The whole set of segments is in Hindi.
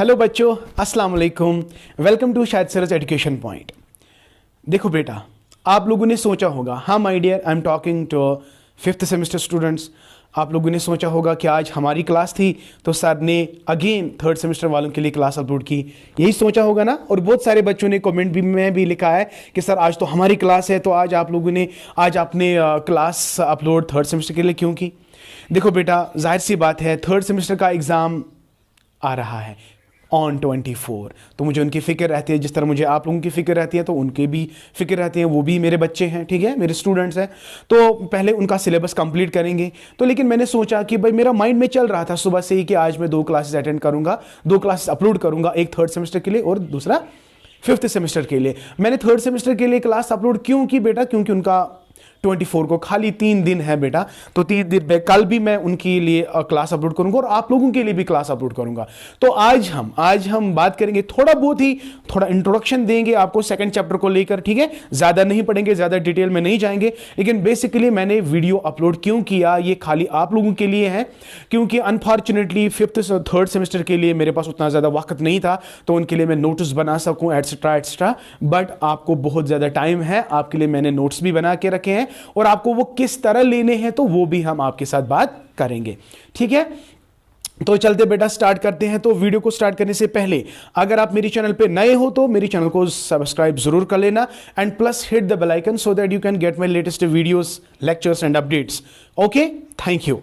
हेलो बच्चों, अस्सलाम वालेकुम। Welcome to Shahid Saras education point. देखो बेटा, आप लोगों ने सोचा होगा, हाँ my dear, I am talking to 5th semester students. आप लोगों ने सोचा होगा कि आज हमारी क्लास थी तो सर ने अगेन 3rd सेमेस्टर वालों के लिए क्लास अपलोड की। यही सोचा होगा ना। और बहुत सारे बच्चों ने कमेंट भी में भी लिखा है कि सर आज तो हमारी क्लास है, तो आज आप लोगों ने आज आपने क्लास अपलोड 3rd सेमेस्टर के लिए क्यों की। देखो बेटा, जाहिर सी बात है, 3rd सेमेस्टर का एग्ज़ाम आ रहा है ऑन 24। तो मुझे उनकी फ़िक्र रहती है, जिस तरह मुझे आप लोगों की फ़िक्र रहती है तो उनकी भी फ़िक्र रहती है। वो भी मेरे बच्चे हैं, ठीक है, मेरे स्टूडेंट्स हैं। तो पहले उनका सिलेबस कंप्लीट करेंगे। तो लेकिन मैंने सोचा कि भाई मेरा माइंड में चल रहा था सुबह से ही कि आज मैं 2 क्लासेस अटेंड करूंगा, 2 क्लासेस अपलोड करूंगा, एक 3rd सेमेस्टर के लिए और दूसरा 5th सेमेस्टर के लिए। मैंने 3rd सेमेस्टर के लिए क्लास अपलोड क्यों की बेटा? क्योंकि उनका 24 को खाली 3 दिन है बेटा। तो 3 दिन में कल भी मैं उनके लिए क्लास अपलोड करूंगा और आप लोगों के लिए भी क्लास अपलोड करूंगा। तो आज हम बात करेंगे, थोड़ा इंट्रोडक्शन देंगे आपको 2nd चैप्टर को लेकर, ठीक है। ज्यादा नहीं पढ़ेंगे, ज्यादा डिटेल में नहीं जाएंगे, लेकिन बेसिकली मैंने वीडियो अपलोड क्यों किया ये खाली आप लोगों के लिए है, क्योंकि अनफॉर्चुनेटली 5th और 3rd सेमेस्टर के लिए मेरे पास उतना ज्यादा वक्त नहीं था तो उनके लिए मैं नोट्स बना सकूं एटसेट्रा एटसेट्रा। बट आपको बहुत ज्यादा टाइम है, आपके लिए मैंने नोट्स भी बना के रखे हैं और आपको वो किस तरह लेने हैं तो वो भी हम आपके साथ बात करेंगे, ठीक है। तो चलते बेटा स्टार्ट करते हैं। तो वीडियो को स्टार्ट करने से पहले अगर आप मेरे चैनल पे नए हो तो मेरे चैनल को सब्सक्राइब जरूर कर लेना and plus hit the bell icon so that you can get my latest videos, lectures and updates. Okay, thank you.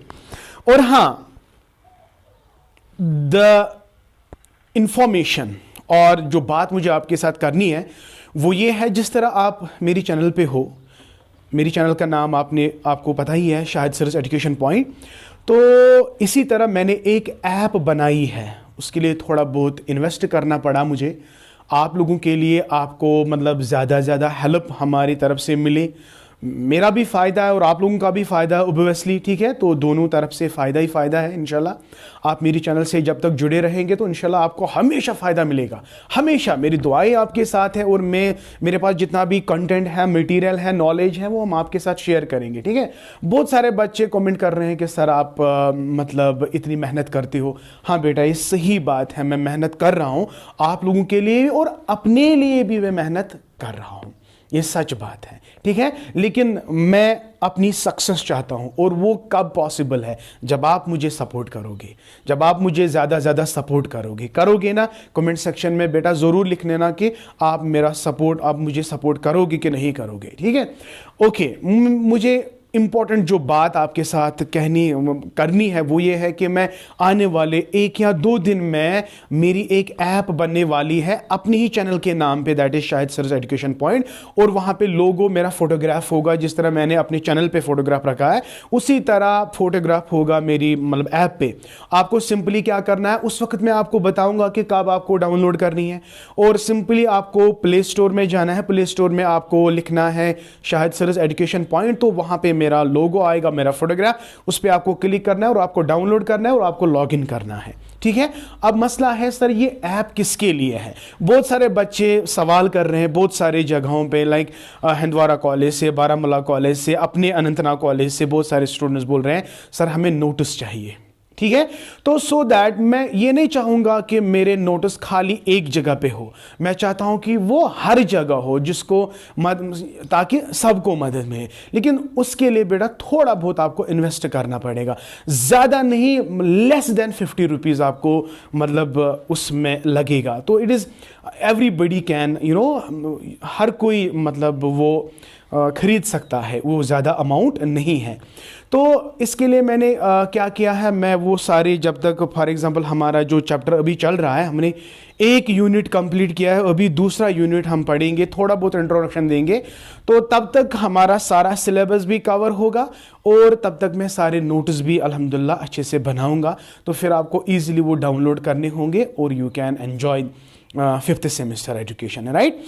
और हां, द इंफॉर्मेशन और जो बात मुझे आपके साथ करनी है वो ये है, जिस तरह आप मेरी चैनल पे हो, मेरी चैनल का नाम आपको पता ही है, शाहिद सरस एजुकेशन पॉइंट। तो इसी तरह मैंने एक ऐप बनाई है, उसके लिए थोड़ा बहुत इन्वेस्ट करना पड़ा मुझे आप लोगों के लिए, आपको मतलब ज़्यादा हेल्प हमारी तरफ से मिले। मेरा भी फ़ायदा है और आप लोगों का भी फ़ायदा है ओब्वियसली, ठीक है। तो दोनों तरफ से फ़ायदा ही फ़ायदा है इंशाल्लाह। आप मेरी चैनल से जब तक जुड़े रहेंगे तो इंशाल्लाह आपको हमेशा फ़ायदा मिलेगा, हमेशा। मेरी दुआएं आपके साथ है और मेरे पास जितना भी कंटेंट है, मटेरियल है, नॉलेज है, वो हम आपके साथ शेयर करेंगे, ठीक है। बहुत सारे बच्चे कमेंट कर रहे हैं कि सर आप मतलब इतनी मेहनत करते हो। हाँ बेटा, ये सही बात है, मैं मेहनत कर रहा हूँ आप लोगों के लिए और अपने लिए भी मैं मेहनत कर रहा हूँ, ये सच बात है, ठीक है। लेकिन मैं अपनी सक्सेस चाहता हूं और वो कब पॉसिबल है? जब आप मुझे सपोर्ट करोगे, जब आप मुझे ज़्यादा सपोर्ट करोगे ना। कमेंट सेक्शन में बेटा ज़रूर लिख लेना कि आप मुझे सपोर्ट करोगे कि नहीं करोगे, ठीक है। ओके, मुझे इंपॉर्टेंट जो बात आपके साथ करनी है वो ये है कि मैं आने वाले 1 या 2 दिन में मेरी एक ऐप बनने वाली है अपने ही चैनल के नाम पे, that is Shahid Saras education point. और वहां पे लोगो मेरा फोटोग्राफ होगा, जिस तरह मैंने अपने चैनल पे फोटोग्राफ रखा है उसी तरह फोटोग्राफ होगा मेरी मतलब ऐप पे। आपको सिंपली क्या करना है, उस वक्त मैं आपको बताऊंगा कि कब आपको डाउनलोड करनी है। और सिंपली आपको प्ले स्टोर में जाना है, प्ले स्टोर में आपको लिखना है शाहिद सरस एजुकेशन पॉइंट। तो वहां पे मेरा लोगो आएगा, मेरा फोटोग्राफ, उस पर आपको क्लिक करना है और आपको डाउनलोड करना है और आपको लॉगिन करना है, ठीक है। अब मसला है सर ये ऐप किसके लिए है? बहुत सारे बच्चे सवाल कर रहे हैं बहुत सारी जगहों पे, लाइक हंदवारा कॉलेज से, बारामूला कॉलेज से, अपने अनंतनाग कॉलेज से बहुत सारे स्टूडेंट्स बोल रहे हैं सर हमें नोटिस चाहिए, ठीक है। तो सो दैट मैं ये नहीं चाहूंगा कि मेरे नोटिस खाली एक जगह पे हो, मैं चाहता हूं कि वो हर जगह हो, ताकि सबको मदद मिले। लेकिन उसके लिए बेटा थोड़ा बहुत आपको इन्वेस्ट करना पड़ेगा, ज्यादा नहीं, लेस देन 50 रुपीज आपको मतलब उसमें लगेगा। तो इट इज एवरीबडी कैन हर कोई मतलब वो खरीद सकता है, वो ज़्यादा अमाउंट नहीं है। तो इसके लिए मैंने क्या किया है, मैं वो सारे, जब तक फॉर एग्जांपल हमारा जो चैप्टर अभी चल रहा है, हमने 1 यूनिट कंप्लीट किया है, अभी दूसरा यूनिट हम पढ़ेंगे, थोड़ा बहुत इंट्रोडक्शन देंगे। तो तब तक हमारा सारा सिलेबस भी कवर होगा और तब तक मैं सारे नोट्स भी अल्हम्दुलिल्लाह अच्छे से बनाऊंगा। तो फिर आपको ईजिली वो डाउनलोड करने होंगे और you can enjoy 5th semester education, right.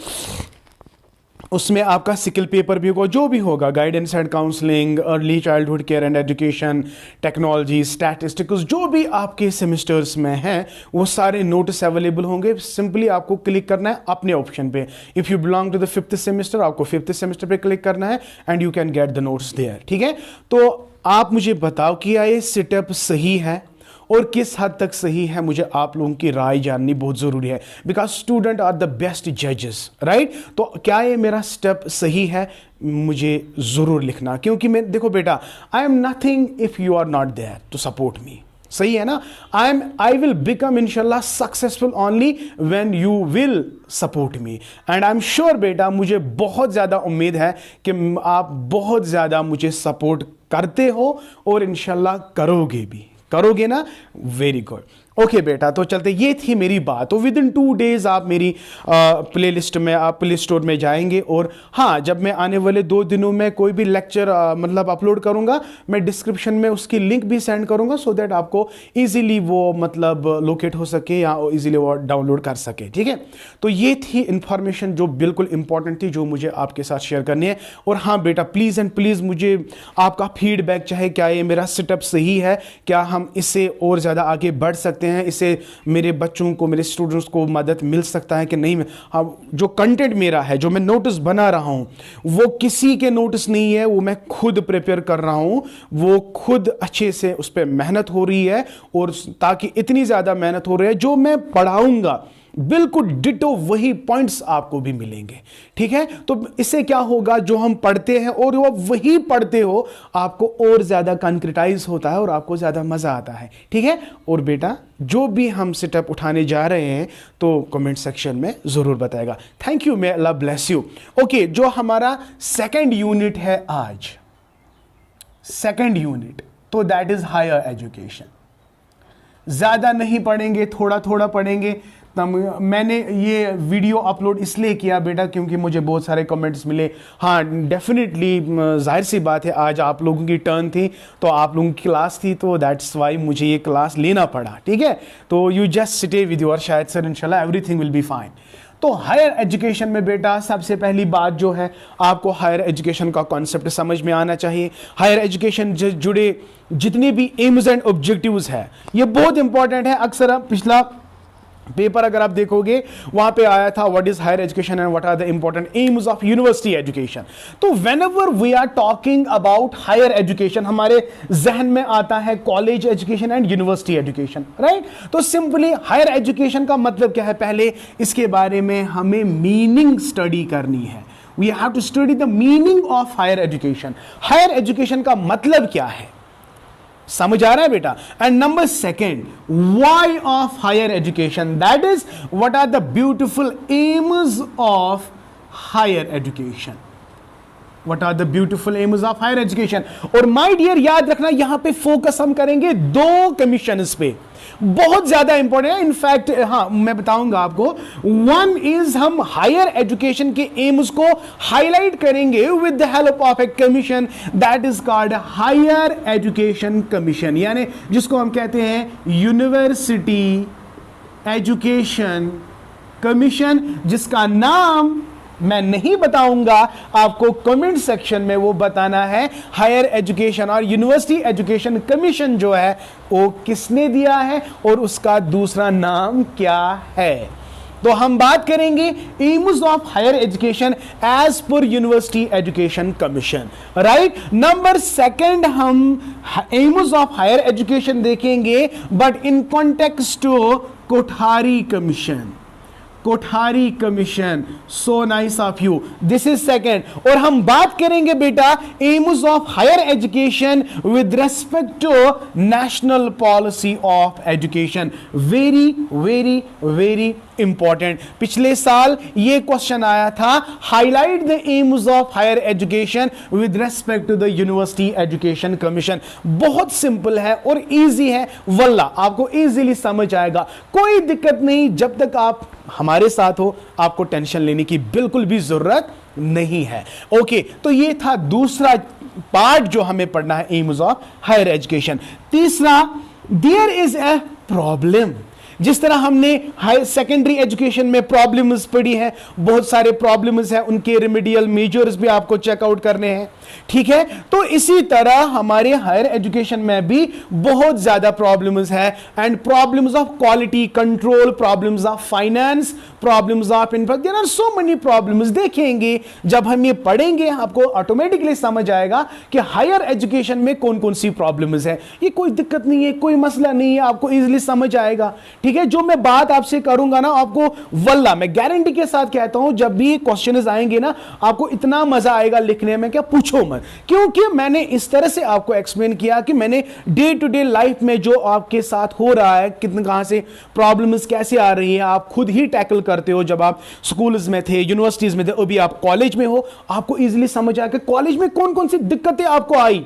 उसमें आपका स्किल पेपर भी होगा, जो भी होगा, guidance and counselling, early childhood care and education, technology, statistics, जो भी आपके सेमेस्टर्स में हैं वो सारे नोट्स अवेलेबल होंगे। सिंपली आपको क्लिक करना है अपने ऑप्शन पे। If you belong to the 5th semester, आपको 5th सेमेस्टर पे क्लिक करना है and you can get the notes there, ठीक है। तो आप मुझे बताओ कि ये सेटअप सही है और किस हद तक सही है, मुझे आप लोगों की राय जाननी बहुत ज़रूरी है, because student are the best जजेस, राइट। तो क्या ये मेरा स्टेप सही है, मुझे ज़रूर लिखना, क्योंकि मैं देखो बेटा, I am nothing if you are not there to support me, सही है ना। आई विल बिकम इंशाल्लाह successful only when you will support me, and I am sure बेटा, मुझे बहुत ज़्यादा उम्मीद है कि आप बहुत ज़्यादा मुझे सपोर्ट करते हो और इंशाल्लाह करोगे भी, करोगे ना। वेरी गुड, ओके बेटा। तो चलते, ये थी मेरी बात। तो विद इन 2 डेज आप मेरी प्ले लिस्ट में, आप प्ले स्टोर में जाएंगे, और हाँ, जब मैं आने वाले 2 दिनों में कोई भी लेक्चर मतलब अपलोड करूंगा, मैं डिस्क्रिप्शन में उसकी लिंक भी सेंड करूंगा, सो दैट आपको इजीली वो मतलब लोकेट हो सके या इजीली वो डाउनलोड कर सके, ठीक है। तो ये थी इंफॉर्मेशन जो बिल्कुल इंपॉर्टेंट थी, जो मुझे आपके साथ शेयर करनी है। और हाँ बेटा, प्लीज़ एंड प्लीज़ मुझे आपका फीडबैक चाहे, क्या ये मेरा सेटअप सही है, क्या हम इससे और ज़्यादा आगे बढ़ सकते हैं, इससे मेरे बच्चों को, मेरे स्टूडेंट्स को मदद मिल सकता है कि नहीं। जो कंटेंट मेरा है, जो मैं नोट्स बना रहा हूं, वो किसी के नोट्स नहीं है, वो मैं खुद प्रिपेयर कर रहा हूं, वो खुद अच्छे से उस पर मेहनत हो रही है, और ताकि इतनी ज़्यादा मेहनत हो रही है, जो मैं पढ़ाऊंगा बिल्कुल डिटो वही पॉइंट्स आपको भी मिलेंगे, ठीक है। तो इससे क्या होगा, जो हम पढ़ते हैं और वो वही पढ़ते हो, आपको और ज्यादा कंक्रिटाइज होता है और आपको ज्यादा मजा आता है, ठीक है। और बेटा, जो भी हम सेटअप उठाने जा रहे हैं, तो कमेंट सेक्शन में जरूर बताएगा। Thank you, may Allah bless you. Okay, जो हमारा सेकंड यूनिट है आज, सेकंड यूनिट, तो दैट इज हायर एजुकेशन। ज्यादा नहीं पढ़ेंगे, थोड़ा थोड़ा पढ़ेंगे। मैंने ये वीडियो अपलोड इसलिए किया बेटा, क्योंकि मुझे बहुत सारे कमेंट्स मिले। हाँ डेफिनेटली, जाहिर सी बात है, आज आप लोगों की टर्न थी, तो आप लोगों की क्लास थी, तो दैट्स वाई मुझे ये क्लास लेना पड़ा, ठीक है। तो you just stay with your शायद सर, इंशाल्लाह एवरीथिंग विल बी फाइन। तो हायर एजुकेशन में बेटा, सबसे पहली बात जो है, आपको हायर एजुकेशन का कॉन्सेप्ट समझ में आना चाहिए। हायर एजुकेशन से जुड़े जितने भी एम्स एंड ऑब्जेक्टिव्स है, ये बहुत इंपॉर्टेंट है। अक्सर पिछला पेपर अगर आप देखोगे, वहां पे आया था what is higher education and what are the important aims of university education. तो whenever we are talking about higher education, हमारे जहन में आता है college education and university education, right. तो सिंपली हायर एजुकेशन का मतलब क्या है, पहले इसके बारे में हमें मीनिंग स्टडी करनी है। We have to study the meaning of higher education. Higher education का मतलब क्या है, समझ आ रहा है बेटा। And number second, why of higher education, that is what are the beautiful aims of higher education. What are the beautiful aims of higher education. और माय डियर, याद रखना, यहां पे फोकस हम करेंगे 2 कमीशंस पे, बहुत ज्यादा इंपॉर्टेंट है। इनफैक्ट हाँ, मैं बताऊंगा आपको। वन इज, हम हायर एजुकेशन के एम्स को हाईलाइट करेंगे with the help of a commission, that is called higher education commission, यानी जिसको हम कहते हैं यूनिवर्सिटी एजुकेशन कमीशन, जिसका नाम मैं नहीं बताऊंगा, आपको कमेंट सेक्शन में वो बताना है। हायर एजुकेशन और यूनिवर्सिटी एजुकेशन कमीशन जो है, वो किसने दिया है और उसका दूसरा नाम क्या है। तो हम बात करेंगे aims of higher education as per university education commission, right. Number second, हम एम्स ऑफ हायर एजुकेशन देखेंगे, but in context to Kothari commission. Kothari commission, so nice of you, this is second. और हम बात करेंगे बेटा aims of higher education with respect to national policy of education. Very very very important. पिछले साल ये क्वेश्चन आया था, highlight the aims of higher education with respect to the university education commission. बहुत सिंपल है और इजी है, वल्ला आपको इजीली समझ आएगा, कोई दिक्कत नहीं। जब तक आप हमारे साथ हो, आपको टेंशन लेने की बिल्कुल भी जरूरत नहीं है। ओके, तो ये था दूसरा पार्ट जो हमें पढ़ना है, एम्स ऑफ हायर एजुकेशन। तीसरा, देयर इज ए प्रॉब्लम। जिस तरह हमने हाई सेकेंडरी एजुकेशन में प्रॉब्लम्स पढ़ी है, बहुत सारे प्रॉब्लम्स हैं, उनके रेमेडियल मेजर्स भी आपको चेकआउट करने हैं, ठीक है। तो इसी तरह हमारे हायर एजुकेशन में भी बहुत ज्यादा प्रॉब्लम्स है, and problems of quality control, problems of finance, problems of infrastructure, there are so many problems. देखेंगे जब हम ये पढ़ेंगे आपको ऑटोमेटिकली समझ आएगा कि हायर एजुकेशन में कौन कौन सी प्रॉब्लम्स है। ये कोई दिक्कत नहीं है, कोई मसला नहीं है, आपको इजीली समझ आएगा, ठीक है। जो मैं बात आपसे करूंगा ना, आपको वल्लाह मैं गारंटी के साथ कहता हूं, जब भी क्वेश्चंस आएंगे ना, आपको इतना मजा आएगा लिखने में, क्या पूछो मत, क्योंकि मैंने इस तरह से आपको एक्सप्लेन किया कि मैंने डे टू डे लाइफ में जो आपके साथ हो रहा है, कितने कहां से प्रॉब्लम्स कैसे आ रही है, आप खुद ही टैकल करते हो। जब आप स्कूल्स में थे, यूनिवर्सिटीज में थे, अभी आप कॉलेज में हो, आपको इजीली समझ आया कि कॉलेज में कौन कौन सी दिक्कतें आपको आई,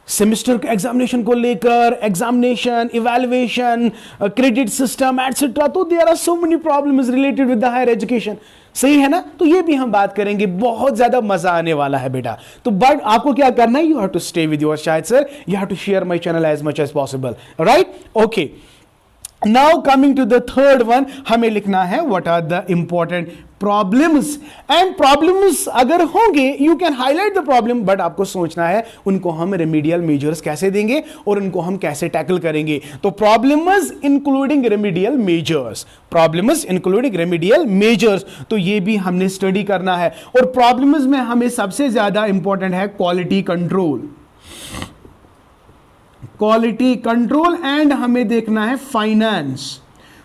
सेमेस्टर एग्जामिनेशन को लेकर, examination, evaluation, credit system etcetera. तो there are so many problems related with the higher education, सही है ना। तो ये भी हम बात करेंगे, बहुत ज्यादा मजा आने वाला है बेटा। तो बट आपको क्या करना है, you have to stay with your Shahid sir, you have to share my channel as much as possible, right, okay. Now coming to the third one, हमें लिखना है what are the important problems, and problems अगर होंगे you can highlight the problem, but आपको सोचना है उनको हम रेमेडियल मेजर्स कैसे देंगे और उनको हम कैसे टैकल करेंगे। तो problems including remedial measures, problems including remedial measures, तो ये भी हमने स्टडी करना है। और प्रॉब्लम्स में हमें सबसे ज्यादा इंपॉर्टेंट है quality control, quality control, and हमें देखना है फाइनेंस।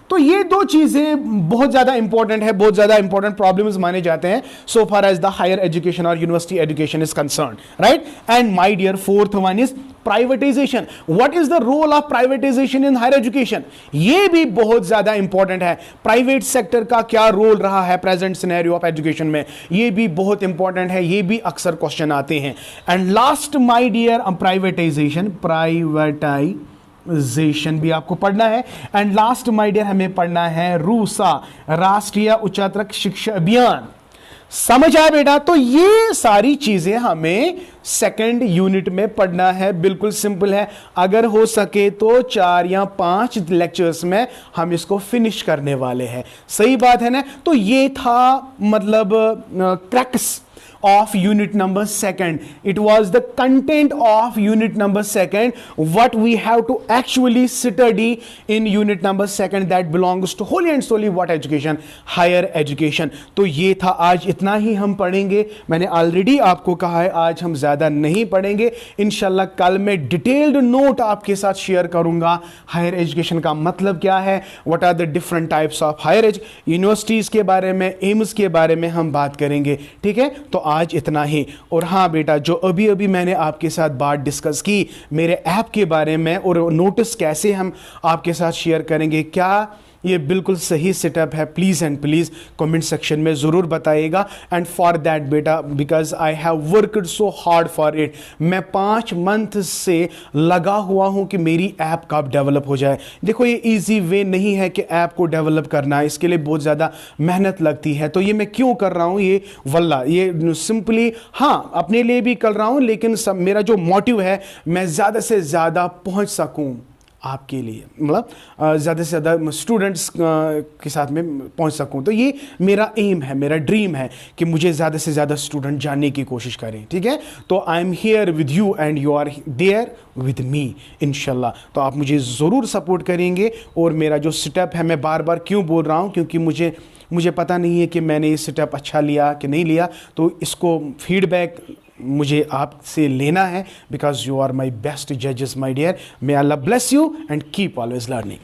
तो ये दो चीजें बहुत ज्यादा इंपॉर्टेंट है, बहुत ज्यादा इंपॉर्टेंट प्रॉब्लम्स माने जाते हैं so far as the higher education और university education is concern, right. And my dear fourth one is privatisation. What is the role of privatisation in higher education, ये भी बहुत ज्यादा इंपॉर्टेंट है। प्राइवेट सेक्टर का क्या रोल रहा है प्रेजेंट सिनेरियो ऑफ एजुकेशन में, ये भी बहुत इंपॉर्टेंट है, ये भी अक्सर क्वेश्चन आते हैं। And last my dear privatisation, privatisation भी आपको पढ़ना है। एंड लास्ट माय डियर हमें पढ़ना है रूसा, राष्ट्रीय उच्चतर शिक्षा अभियान। समझ आया बेटा। तो ये सारी चीजें हमें सेकंड यूनिट में पढ़ना है, बिल्कुल सिंपल है। अगर हो सके तो 4 या 5 लेक्चर्स में हम इसको फिनिश करने वाले हैं, सही बात है ना। तो ये था मतलब cracks of unit number 2. It was the content of unit number 2, what we have to actually study in unit number 2 that belongs to wholly and solely what education, higher education. तो ये था, आज इतना ही हम पढ़ेंगे। मैंने ऑलरेडी आपको कहा है आज हम ज्यादा नहीं पढ़ेंगे, इंशाल्लाह कल मैं डिटेल्ड नोट आपके साथ शेयर करूंगा। हायर एजुकेशन का मतलब क्या है, what are the different types of higher universities के बारे में, एम्स के बारे में हम बात करेंगे, ठीक है। तो आज इतना ही। और हाँ बेटा, जो अभी अभी मैंने आपके साथ बात डिस्कस की मेरे ऐप के बारे में और नोटिस कैसे हम आपके साथ शेयर करेंगे, क्या ये बिल्कुल सही सेटअप है, please and please comment section में ज़रूर बताइएगा। एंड फॉर दैट बेटा, because I have worked so hard for it, मैं 5 मंथ से लगा हुआ हूँ कि मेरी ऐप कब डेवलप हो जाए। देखो, ये इजी वे नहीं है कि ऐप को डेवलप करना, इसके लिए बहुत ज़्यादा मेहनत लगती है। तो ये मैं क्यों कर रहा हूँ, ये वल्ला ये सिंपली हाँ अपने लिए भी कर रहा हूँ, लेकिन सब मेरा जो मोटिव है मैं ज़्यादा से ज़्यादा पहुँच सकूँ आपके लिए, मतलब ज़्यादा से ज़्यादा स्टूडेंट्स के साथ में पहुंच सकूं। तो ये मेरा एम है, मेरा ड्रीम है कि मुझे ज़्यादा से ज़्यादा स्टूडेंट जानने की कोशिश करें, ठीक है। तो I am here with you and you are there with me इंशाल्लाह। तो आप मुझे ज़रूर सपोर्ट करेंगे। और मेरा जो सेटअप है, मैं बार बार क्यों बोल रहा हूँ, क्योंकि मुझे पता नहीं है कि मैंने ये सेटअप अच्छा लिया कि नहीं लिया, तो इसको फीडबैक मुझे आपसे लेना है, because you are my best जजेस my dear. May Allah bless you and keep always learning.